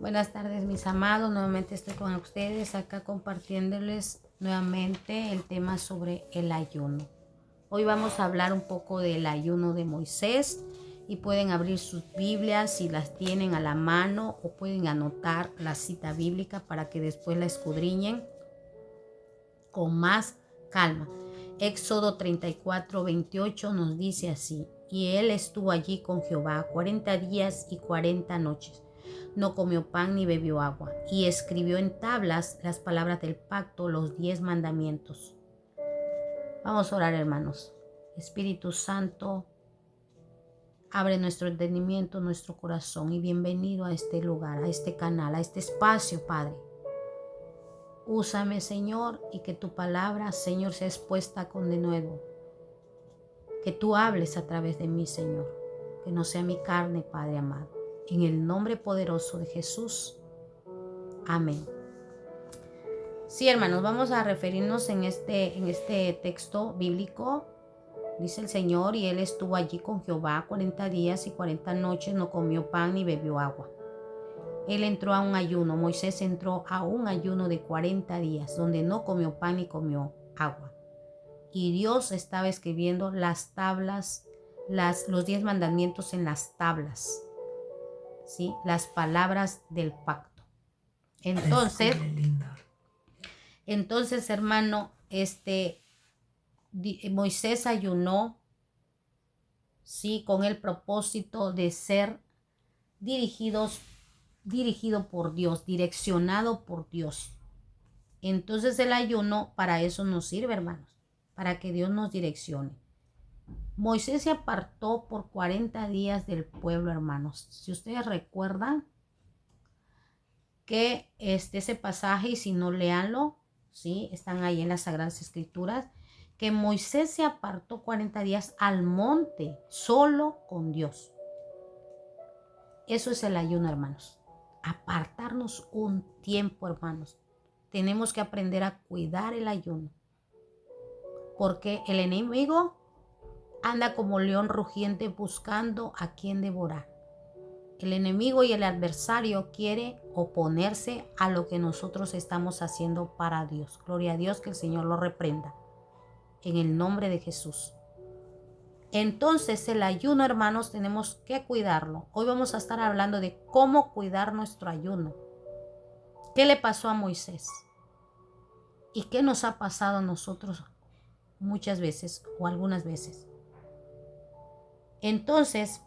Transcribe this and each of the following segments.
Buenas tardes, mis amados. Nuevamente estoy con ustedes acá compartiéndoles nuevamente el tema sobre el ayuno. Hoy vamos a hablar un poco del ayuno de Moisés y pueden abrir sus Biblias si las tienen a la mano o pueden anotar la cita bíblica para que después la escudriñen con más calma. Éxodo 34:28 nos dice así: y él estuvo allí con Jehová 40 días y 40 noches. No comió pan ni bebió agua, y escribió en tablas las palabras del pacto, los 10 mandamientos. Vamos a orar, hermanos. Espíritu Santo, abre nuestro entendimiento, nuestro corazón, y bienvenido a este lugar, a este canal, a este espacio, Padre. Úsame, Señor, y que tu palabra, Señor, sea expuesta con denuedo. Que tú hables a través de mí, Señor. Que no sea mi carne, Padre amado. En el nombre poderoso de Jesús. Amén. Sí, hermanos, vamos a referirnos en este texto bíblico. Dice el Señor, y él estuvo allí con Jehová 40 días y 40 noches, no comió pan ni bebió agua. Él entró a un ayuno, Moisés entró a un ayuno de 40 días, donde no comió pan ni comió agua. Y Dios estaba escribiendo las tablas, los 10 mandamientos en las tablas, ¿sí? Las palabras del pacto. Entonces, hermano, Moisés ayunó, ¿sí? Con el propósito de ser dirigido por Dios, direccionado por Dios. Entonces el ayuno para eso nos sirve, hermanos, para que Dios nos direccione. Moisés se apartó por 40 días del pueblo, hermanos. Si ustedes recuerdan que ese pasaje, y si no, léanlo, ¿sí? Están ahí en las Sagradas Escrituras, que Moisés se apartó 40 días al monte, solo con Dios. Eso es el ayuno, hermanos. Apartarnos un tiempo, hermanos. Tenemos que aprender a cuidar el ayuno. Porque el enemigo anda como león rugiente buscando a quien devorar. El enemigo y el adversario quiere oponerse a lo que nosotros estamos haciendo para Dios. Gloria a Dios, que el Señor lo reprenda. En el nombre de Jesús. Entonces el ayuno, hermanos, tenemos que cuidarlo. Hoy vamos a estar hablando de cómo cuidar nuestro ayuno. ¿Qué le pasó a Moisés? ¿Y qué nos ha pasado a nosotros muchas veces o algunas veces? Entonces,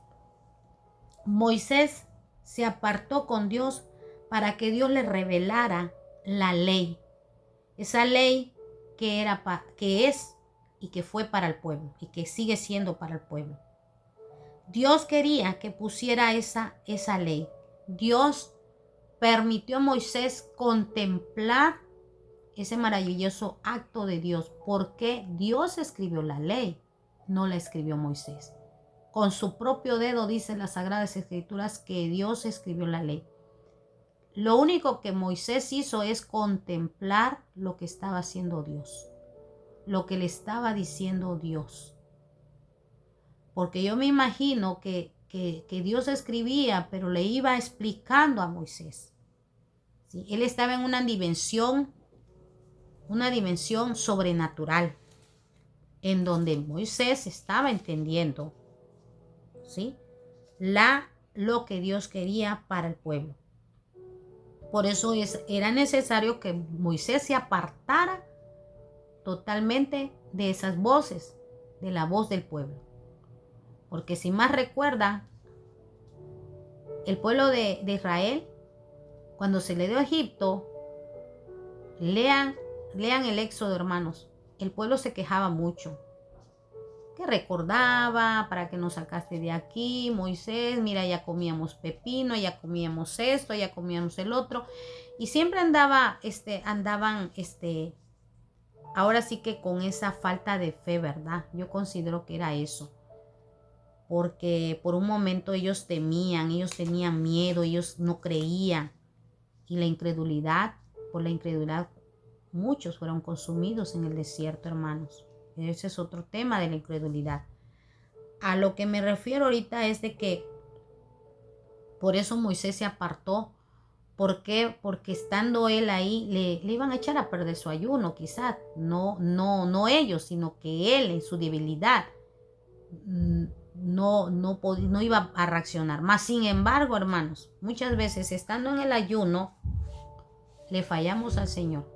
Moisés se apartó con Dios para que Dios le revelara la ley. Esa ley que es y que fue para el pueblo y que sigue siendo para el pueblo. Dios quería que pusiera esa ley. Dios permitió a Moisés contemplar ese maravilloso acto de Dios, porque Dios escribió la ley, no la escribió Moisés. Con su propio dedo dicen las Sagradas Escrituras que Dios escribió la ley. Lo único que Moisés hizo es contemplar lo que estaba haciendo Dios, lo que le estaba diciendo Dios. Porque yo me imagino que Dios escribía, pero le iba explicando a Moisés. ¿Sí? Él estaba en una dimensión sobrenatural, en donde Moisés estaba entendiendo, ¿sí? Lo que Dios quería para el pueblo. Por eso era necesario que Moisés se apartara totalmente de esas voces, de la voz del pueblo. Porque si más recuerdan, el pueblo de Israel, cuando se le dio a Egipto, lean el Éxodo, hermanos. El pueblo se quejaba mucho. Que recordaba, para que nos sacaste de aquí, Moisés, mira, ya comíamos pepino, ya comíamos esto, ya comíamos el otro. Y siempre andaban, ahora sí que con esa falta de fe, ¿verdad? Yo considero que era eso. Porque por un momento ellos temían, ellos tenían miedo, ellos no creían. Y por la incredulidad, muchos fueron consumidos en el desierto, hermanos. Ese es otro tema de la incredulidad. A lo que me refiero ahorita es de que por eso Moisés se apartó ¿Por qué? Porque estando él ahí, le iban a echar a perder su ayuno, quizás. No ellos, sino que él en su debilidad no iba a reaccionar. Más sin embargo, hermanos, muchas veces estando en el ayuno, le fallamos al Señor.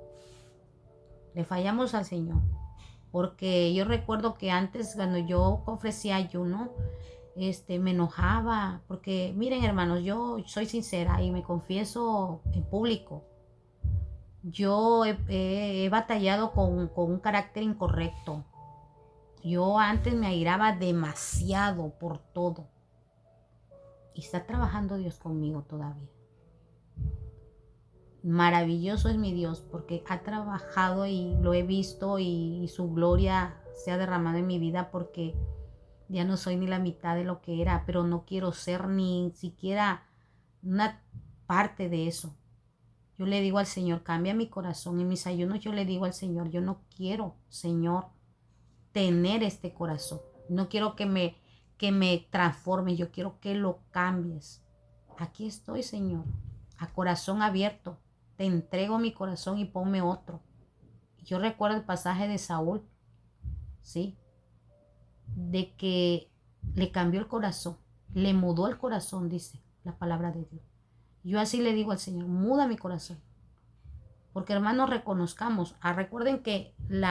Le fallamos al Señor. Porque yo recuerdo que antes, cuando yo ofrecía ayuno, me enojaba. Porque miren, hermanos, yo soy sincera y me confieso en público. Yo he batallado con un carácter incorrecto. Yo antes me airaba demasiado por todo. Y está trabajando Dios conmigo todavía. Maravilloso es mi Dios porque ha trabajado y lo he visto y su gloria se ha derramado en mi vida, porque ya no soy ni la mitad de lo que era, pero no quiero ser ni siquiera una parte de eso. Yo le digo al Señor, cambia mi corazón. En mis ayunos yo le digo al Señor, yo no quiero, Señor, tener este corazón. No quiero que me transforme, yo quiero que lo cambies. Aquí estoy, Señor, a corazón abierto. Te entrego mi corazón y ponme otro. Yo recuerdo el pasaje de Saúl, ¿sí? De que le cambió el corazón, le mudó el corazón, dice la palabra de Dios. Yo así le digo al Señor, muda mi corazón. Porque hermanos, reconozcamos, recuerden que en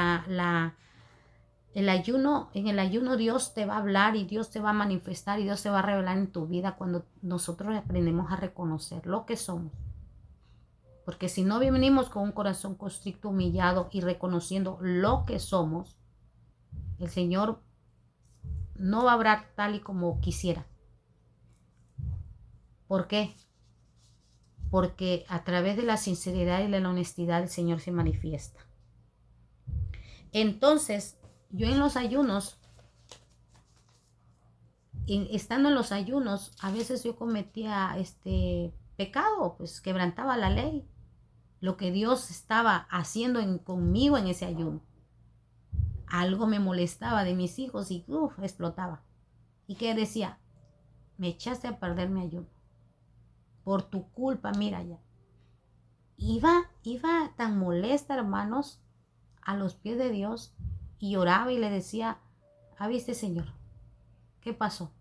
el ayuno Dios te va a hablar y Dios te va a manifestar y Dios se va a revelar en tu vida cuando nosotros aprendemos a reconocer lo que somos. Porque si no venimos con un corazón constricto, humillado y reconociendo lo que somos, el Señor no va a obrar tal y como quisiera. ¿Por qué? Porque a través de la sinceridad y de la honestidad el Señor se manifiesta. Entonces, yo en los ayunos, estando en los ayunos, a veces yo cometía pecado, pues quebrantaba la ley, lo que Dios estaba haciendo conmigo en ese ayuno. Algo me molestaba de mis hijos y explotaba. ¿Y qué decía? Me echaste a perder mi ayuno. Por tu culpa, mira ya. Iba tan molesta, hermanos, a los pies de Dios, y oraba y le decía, ¿viste, Señor? ¿Qué pasó?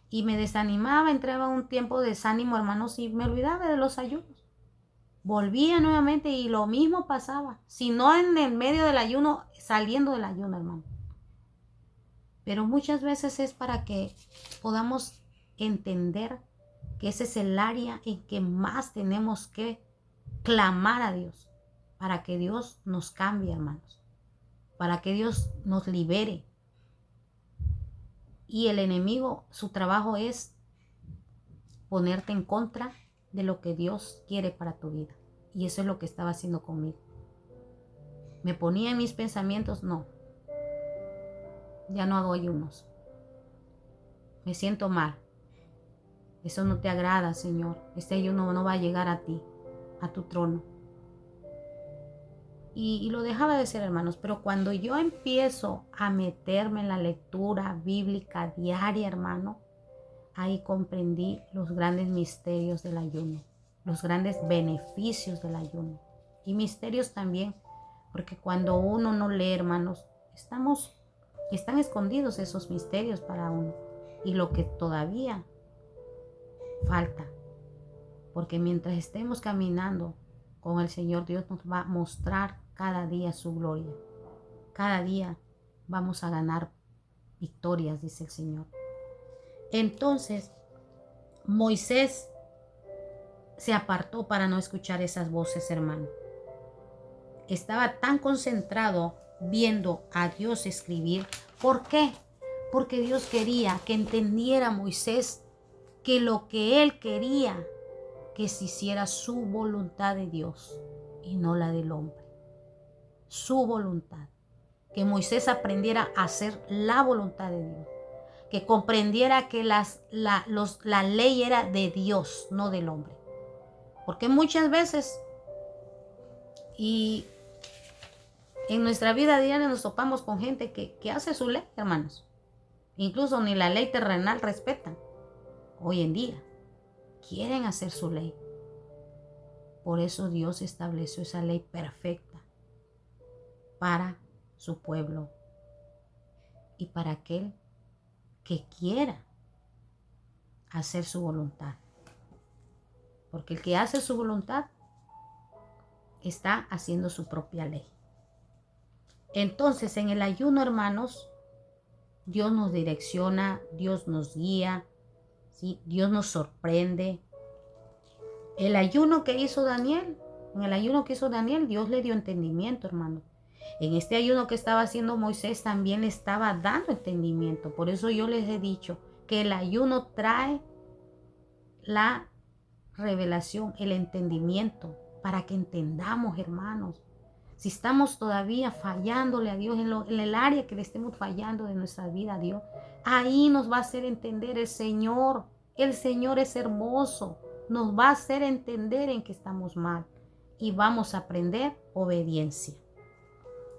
Y me desanimaba, entraba un tiempo de desánimo, hermanos, y me olvidaba de los ayunos. Volvía nuevamente y lo mismo pasaba. Si no en el medio del ayuno, saliendo del ayuno, hermano. Pero muchas veces es para que podamos entender que ese es el área en que más tenemos que clamar a Dios, para que Dios nos cambie, hermanos, para que Dios nos libere. Y el enemigo, su trabajo es ponerte en contra de lo que Dios quiere para tu vida. Y eso es lo que estaba haciendo conmigo. Me ponía en mis pensamientos, no, ya no hago ayunos. Me siento mal. Eso no te agrada, Señor. Este ayuno no va a llegar a ti, a tu trono. Y lo dejaba de ser, hermanos. Pero cuando yo empiezo a meterme en la lectura bíblica diaria, hermano, ahí comprendí los grandes misterios del ayuno, los grandes beneficios del ayuno. Y misterios también, porque cuando uno no lee, hermanos, están escondidos esos misterios para uno. Y lo que todavía falta, porque mientras estemos caminando con el Señor, Dios nos va a mostrar cada día su gloria. Cada día vamos a ganar victorias, dice el Señor. Entonces, Moisés se apartó para no escuchar esas voces, hermano. Estaba tan concentrado viendo a Dios escribir. ¿Por qué? Porque Dios quería que entendiera Moisés que lo que él quería, que se hiciera su voluntad de Dios y no la del hombre. Su voluntad. Que Moisés aprendiera a hacer la voluntad de Dios. Que comprendiera que la ley era de Dios, no del hombre. Porque muchas veces, y en nuestra vida diaria nos topamos con gente que hace su ley, hermanos. Incluso ni la ley terrenal respetan. Hoy en día quieren hacer su ley. Por eso Dios estableció esa ley perfecta para su pueblo y para aquel que quiera hacer su voluntad. Porque el que hace su voluntad está haciendo su propia ley. Entonces, en el ayuno, hermanos, Dios nos direcciona, Dios nos guía, ¿sí? Dios nos sorprende. El ayuno que hizo Daniel, en el ayuno que hizo Daniel, Dios le dio entendimiento, hermano. En este ayuno que estaba haciendo Moisés también le estaba dando entendimiento. Por eso yo les he dicho que el ayuno trae la revelación, el entendimiento, para que entendamos, hermanos. Si estamos todavía fallándole a Dios en el área que le estemos fallando de nuestra vida a Dios, ahí nos va a hacer entender el Señor. El Señor es hermoso. Nos va a hacer entender en que estamos mal y vamos a aprender obediencia.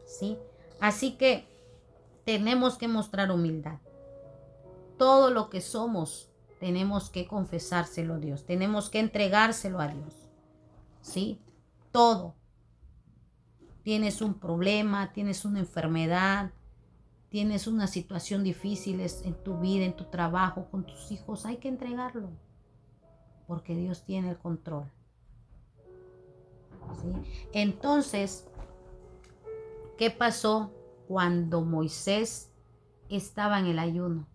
¿Sí? Así que tenemos que mostrar humildad. Todo lo que somos tenemos que confesárselo a Dios. Tenemos que entregárselo a Dios. ¿Sí? Todo. Tienes un problema, tienes una enfermedad, tienes una situación difícil en tu vida, en tu trabajo, con tus hijos. Hay que entregarlo. Porque Dios tiene el control. ¿Sí? Entonces, ¿qué pasó cuando Moisés estaba en el ayuno?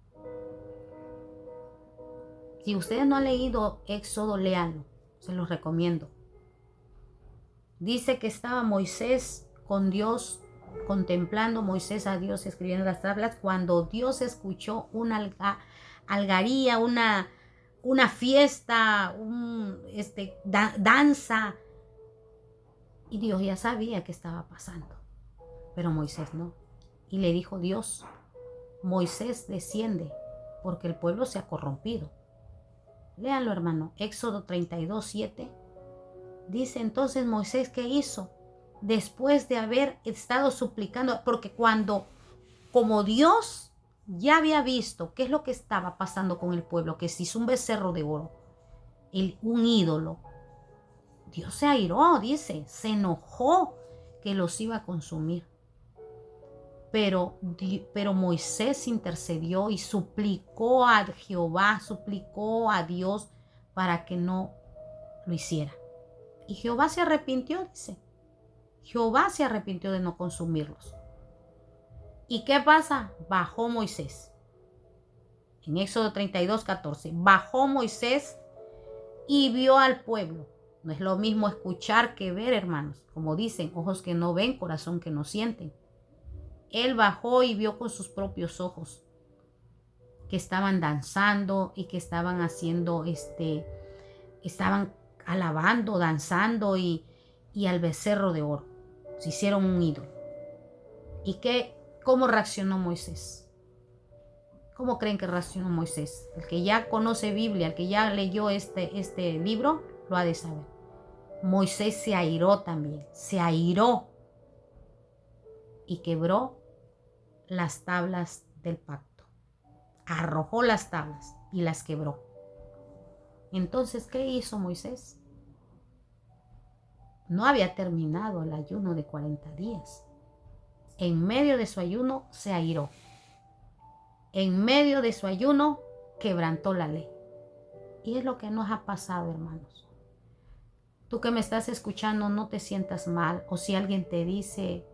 Si ustedes no han leído Éxodo, léanlo. Se los recomiendo. Dice que estaba Moisés con Dios, contemplando Moisés a Dios, escribiendo las tablas, cuando Dios escuchó una algaría, una fiesta, danza. Y Dios ya sabía qué estaba pasando. Pero Moisés no. Y le dijo Dios, Moisés desciende, porque el pueblo se ha corrompido. Léanlo, hermano. Éxodo 32:7. Dice entonces Moisés, ¿qué hizo? Después de haber estado suplicando, porque como Dios ya había visto qué es lo que estaba pasando con el pueblo, que se hizo un becerro de oro, un ídolo, Dios se airó, dice, se enojó que los iba a consumir. Pero Moisés intercedió y suplicó a Jehová, suplicó a Dios para que no lo hiciera. Y Jehová se arrepintió, dice. Jehová se arrepintió de no consumirlos. ¿Y qué pasa? Bajó Moisés. En Éxodo 32:14. Bajó Moisés y vio al pueblo. No es lo mismo escuchar que ver, hermanos. Como dicen, ojos que no ven, corazón que no sienten. Él bajó y vio con sus propios ojos que estaban danzando y que estaban haciendo estaban alabando, danzando y al becerro de oro. Se hicieron un ídolo. ¿Y cómo reaccionó Moisés? ¿Cómo creen que reaccionó Moisés? El que ya conoce Biblia, el que ya leyó este libro, lo ha de saber. Moisés se airó también, se airó y quebró las tablas del pacto. Arrojó las tablas y las quebró. Entonces, ¿qué hizo Moisés? No había terminado el ayuno de 40 días. En medio de su ayuno se airó. En medio de su ayuno quebrantó la ley. Y es lo que nos ha pasado, hermanos. Tú que me estás escuchando, no te sientas mal. O si alguien te dice,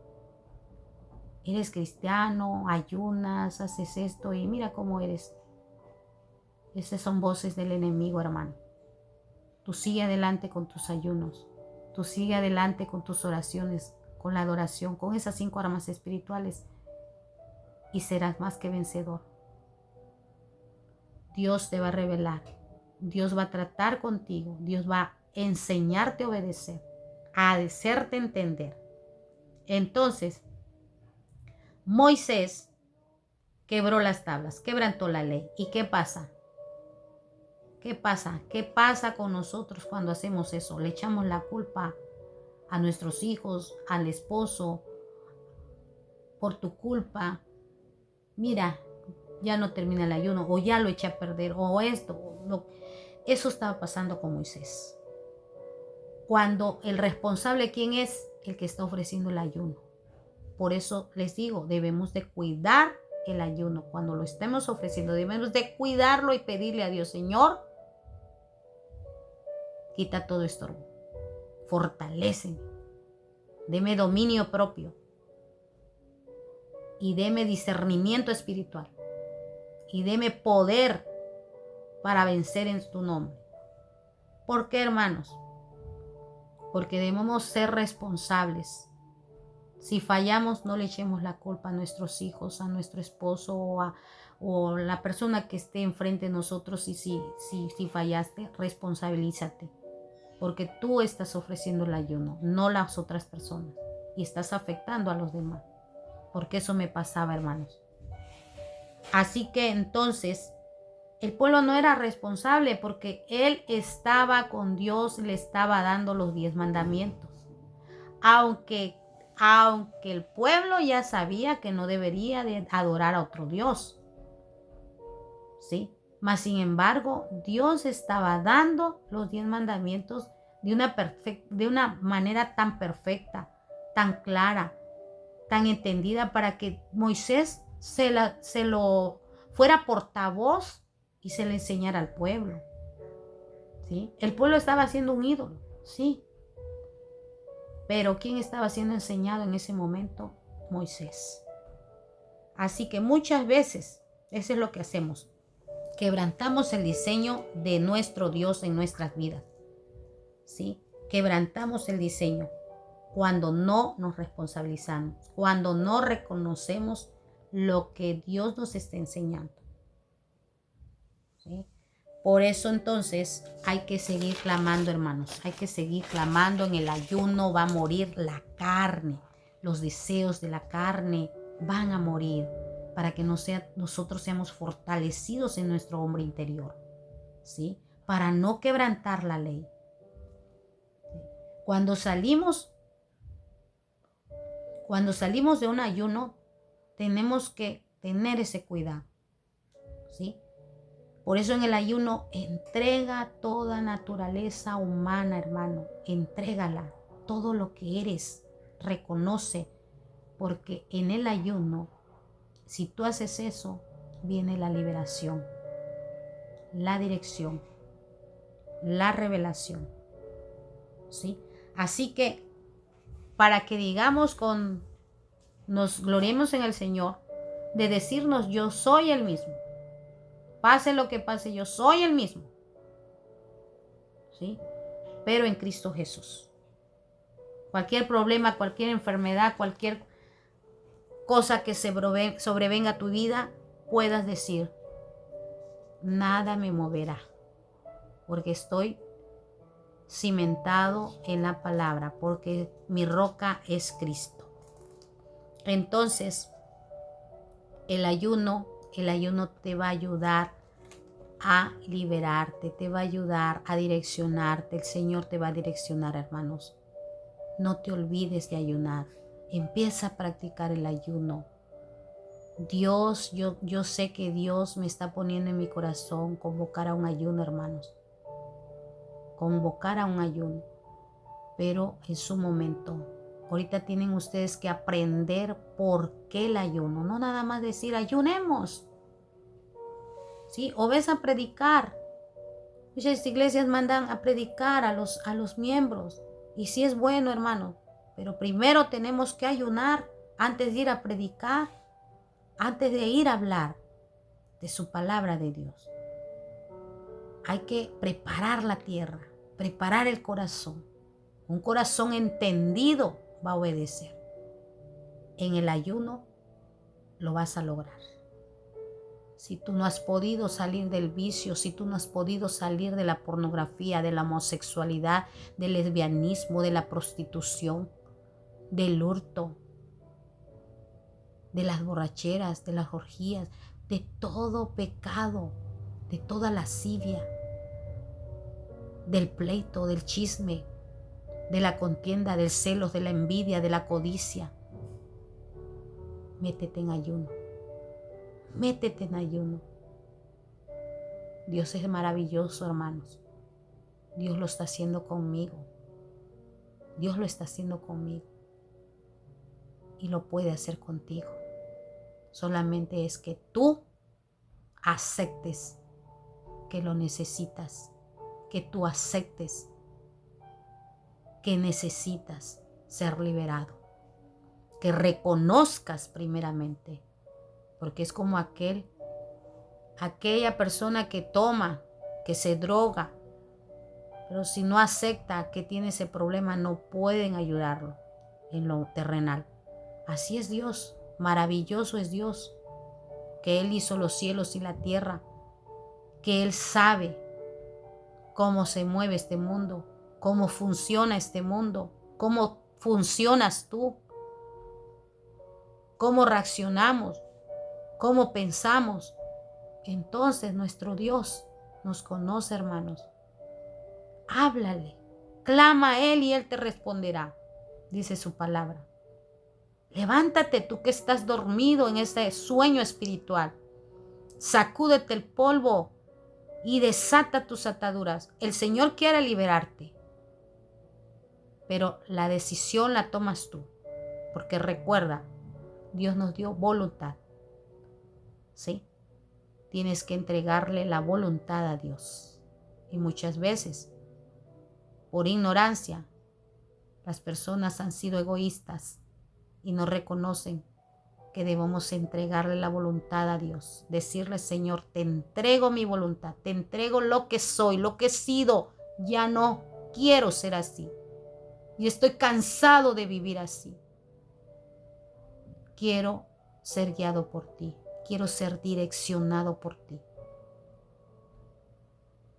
eres cristiano, ayunas, haces esto y mira cómo eres. Esas son voces del enemigo, hermano. Tú sigue adelante con tus ayunos. Tú sigue adelante con tus oraciones, con la adoración, con esas 5 armas espirituales y serás más que vencedor. Dios te va a revelar. Dios va a tratar contigo. Dios va a enseñarte a obedecer, a hacerte entender. Entonces, Moisés quebró las tablas, quebrantó la ley. ¿Y qué pasa? ¿Qué pasa? ¿Qué pasa con nosotros cuando hacemos eso? Le echamos la culpa a nuestros hijos, al esposo, por tu culpa. Mira, ya no termina el ayuno, o ya lo eché a perder, o esto. Eso estaba pasando con Moisés. Cuando el responsable, ¿quién es? El que está ofreciendo el ayuno. Por eso les digo, debemos de cuidar el ayuno. Cuando lo estemos ofreciendo, debemos de cuidarlo y pedirle a Dios, Señor, quita todo estorbo, fortaléceme, deme dominio propio y deme discernimiento espiritual y deme poder para vencer en tu nombre. ¿Por qué, hermanos? Porque debemos ser responsables. Si fallamos, no le echemos la culpa a nuestros hijos, a nuestro esposo o la persona que esté enfrente de nosotros. Y si fallaste, responsabilízate. Porque tú estás ofreciendo el ayuno, no las otras personas. Y estás afectando a los demás. Porque eso me pasaba, hermanos. Así que entonces, el pueblo no era responsable porque él estaba con Dios, le estaba dando los 10 mandamientos. Aunque el pueblo ya sabía que no debería de adorar a otro Dios. ¿Sí? Mas sin embargo, Dios estaba dando los 10 mandamientos de una manera tan perfecta, tan clara, tan entendida para que Moisés se lo fuera portavoz y se le enseñara al pueblo. ¿Sí? El pueblo estaba haciendo un ídolo, sí. Pero ¿quién estaba siendo enseñado en ese momento? Moisés. Así que muchas veces, eso es lo que hacemos. Quebrantamos el diseño de nuestro Dios en nuestras vidas. ¿Sí? Quebrantamos el diseño cuando no nos responsabilizamos, cuando no reconocemos lo que Dios nos está enseñando. ¿Sí? Por eso entonces hay que seguir clamando, hermanos. Hay que seguir clamando. En el ayuno va a morir la carne. Los deseos de la carne van a morir para que nosotros seamos fortalecidos en nuestro hombre interior. ¿Sí? Para no quebrantar la ley. Cuando salimos de un ayuno, tenemos que tener ese cuidado. ¿Sí? Por eso en el ayuno, entrega toda naturaleza humana, hermano. Entrégala, todo lo que eres, reconoce. Porque en el ayuno, si tú haces eso, viene la liberación, la dirección, la revelación. ¿Sí? Así que, para que digamos nos gloriemos en el Señor, de decirnos, yo soy el mismo. Pase lo que pase, yo soy el mismo. ¿Sí? Pero en Cristo Jesús. Cualquier problema, cualquier enfermedad, cualquier cosa que sobrevenga a tu vida, puedas decir, nada me moverá, porque estoy cimentado en la palabra, porque mi roca es Cristo. Entonces, el ayuno te va a ayudar a liberarte, te va a ayudar a direccionarte. El Señor te va a direccionar, hermanos. No te olvides de ayunar. Empieza a practicar el ayuno. Dios, yo sé que Dios me está poniendo en mi corazón convocar a un ayuno, hermanos. Convocar a un ayuno. Pero en su momento. Ahorita tienen ustedes que aprender por qué el ayuno. No nada más decir ayunemos. ¿Sí? O ves a predicar. Muchas iglesias mandan a predicar a los miembros. Y sí es bueno, hermano. Pero primero tenemos que ayunar antes de ir a predicar. Antes de ir a hablar de su palabra de Dios. Hay que preparar la tierra. Preparar el corazón. Un corazón entendido va a obedecer. En el ayuno lo vas a lograr. Si tú no has podido salir del vicio, si tú no has podido salir de la pornografía, de la homosexualidad, del lesbianismo, de la prostitución, del hurto, de las borracheras, de las orgías, de todo pecado, de toda lascivia, del pleito, del chisme, de la contienda, del celos, de la envidia, de la codicia, métete en ayuno. Métete en ayuno. Dios es maravilloso, hermanos. Dios lo está haciendo conmigo. Dios lo está haciendo conmigo y lo puede hacer contigo. Solamente es que tú aceptes que lo necesitas, que tú aceptes que necesitas ser liberado, que reconozcas primeramente, porque es como aquella persona que toma, que se droga, pero si no acepta que tiene ese problema, no pueden ayudarlo en lo terrenal. Así es Dios, maravilloso es Dios, que Él hizo los cielos y la tierra, que Él sabe cómo se mueve este mundo, cómo funciona este mundo, cómo funcionas tú, cómo reaccionamos, cómo pensamos. Entonces nuestro Dios nos conoce, hermanos. Háblale, clama a Él y Él te responderá, dice su palabra. Levántate tú que estás dormido en ese sueño espiritual. Sacúdete el polvo y desata tus ataduras. El Señor quiere liberarte, pero la decisión la tomas tú, porque recuerda, Dios nos dio voluntad, ¿sí? Tienes que entregarle la voluntad a Dios. Y muchas veces, por ignorancia, las personas han sido egoístas y no reconocen que debemos entregarle la voluntad a Dios. Decirle, Señor, te entrego mi voluntad, te entrego lo que soy, lo que he sido. Ya no quiero ser así. Y estoy cansado de vivir así. Quiero ser guiado por ti. Quiero ser direccionado por ti.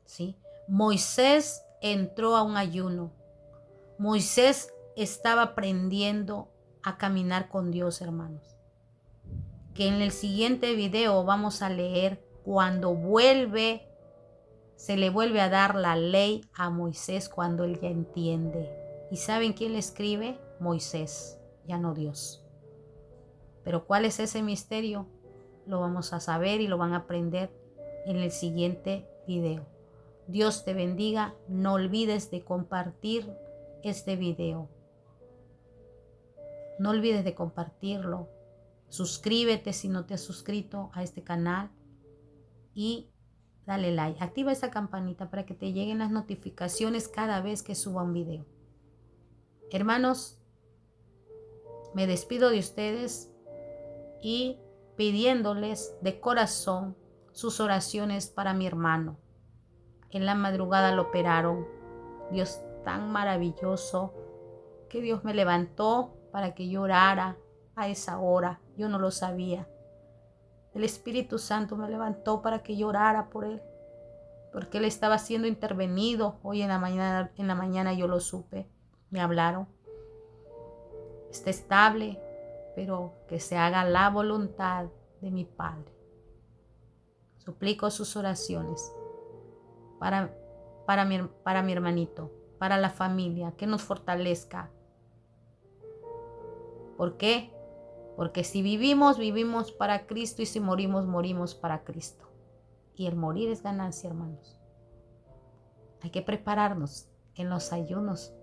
¿Sí? Moisés entró a un ayuno. Moisés estaba aprendiendo a caminar con Dios, hermanos. Que en el siguiente video vamos a leer cuando se le vuelve a dar la ley a Moisés cuando él ya entiende. ¿Y saben quién le escribe? Moisés, ya no Dios. Pero ¿cuál es ese misterio? Lo vamos a saber y lo van a aprender en el siguiente video. Dios te bendiga. No olvides de compartir este video. No olvides de compartirlo. Suscríbete si no te has suscrito a este canal y dale like. Activa esa campanita para que te lleguen las notificaciones cada vez que suba un video. Hermanos, me despido de ustedes y pidiéndoles de corazón sus oraciones para mi hermano. En la madrugada lo operaron. Dios tan maravilloso que Dios me levantó para que yo orara a esa hora. Yo no lo sabía. El Espíritu Santo me levantó para que yo orara por él, porque él estaba siendo intervenido. Hoy en la mañana yo lo supe. Me hablaron. Está estable, pero que se haga la voluntad de mi Padre. Suplico sus oraciones para mi hermanito, para la familia, que nos fortalezca. ¿Por qué? Porque si vivimos, vivimos para Cristo, y si morimos, morimos para Cristo. Y el morir es ganancia, hermanos. Hay que prepararnos en los ayunos.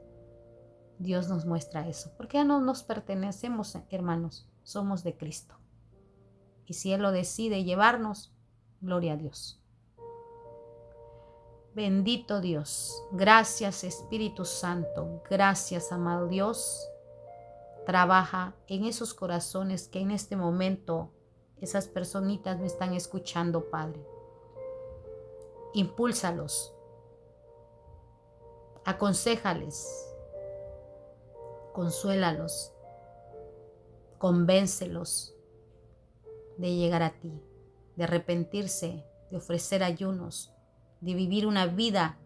Dios nos muestra eso. Porque ya no nos pertenecemos, hermanos. Somos de Cristo. Y si Él lo decide llevarnos, gloria a Dios. Bendito Dios. Gracias, Espíritu Santo. Gracias, amado Dios. Trabaja en esos corazones que en este momento esas personitas me están escuchando, Padre. Impúlsalos. Aconséjales. Consuélalos. Convéncelos de llegar a ti, de arrepentirse, de ofrecer ayunos, de vivir una vida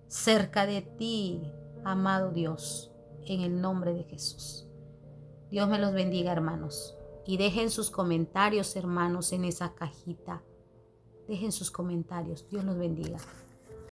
cerca de ti, amado Dios, en el nombre de Jesús. Dios me los bendiga, hermanos. Y dejen sus comentarios, hermanos, en esa cajita. Dejen sus comentarios. Dios los bendiga.